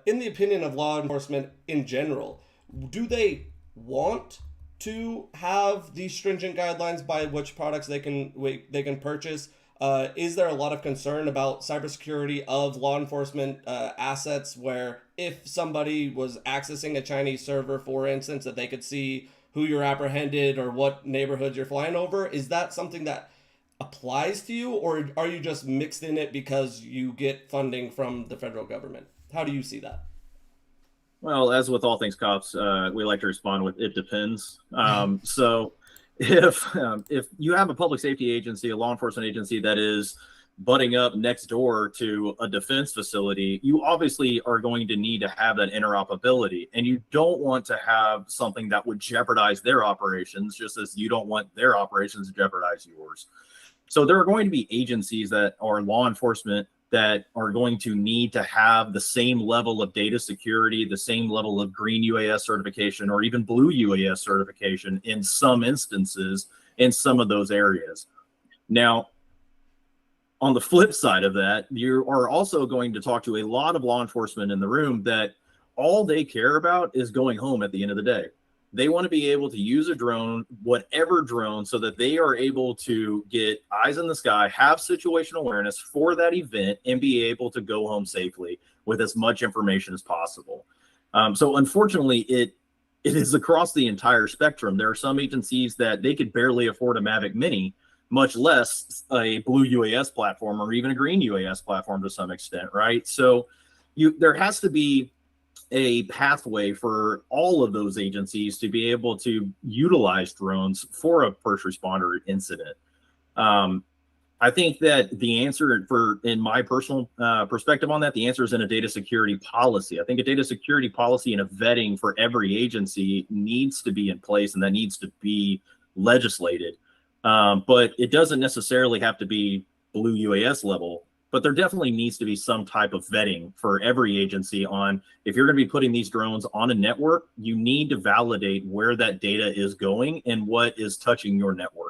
in the opinion of law enforcement in general, do they want to have these stringent guidelines by which products they can purchase? Is there a lot of concern about cybersecurity of law enforcement assets, where if somebody was accessing a Chinese server, for instance, that they could see who you're apprehended or what neighborhoods you're flying over? Is that something that applies to you, or are you just mixed in it because you get funding from the federal government? How do you see that? Well, as with all things cops, we like to respond with "it depends." So, if you have a public safety agency, a law enforcement agency that is butting up next door to a defense facility, you obviously are going to need to have that interoperability, and you don't want to have something that would jeopardize their operations, just as you don't want their operations to jeopardize yours. So there are going to be agencies that are law enforcement that are going to need to have the same level of data security, the same level of green UAS certification, or even blue UAS certification in some instances in some of those areas. Now, on the flip side of that, you are also going to talk to a lot of law enforcement in the room that all they care about is going home at the end of the day. They want to be able to use a drone, whatever drone, so that they are able to get eyes in the sky, have situational awareness for that event, and be able to go home safely with as much information as possible. So unfortunately, it is across the entire spectrum. There are some agencies that they could barely afford a Mavic Mini, much less a blue UAS platform or even a green UAS platform to some extent, right? So there has to be a pathway for all of those agencies to be able to utilize drones for a first responder incident. I think that the answer, in my personal perspective on that, the answer is in a data security policy. I think a data security policy and a vetting for every agency needs to be in place, and that needs to be legislated. But it doesn't necessarily have to be blue UAS level. But there definitely needs to be some type of vetting for every agency on, if you're going to be putting these drones on a network, you need to validate where that data is going and what is touching your network.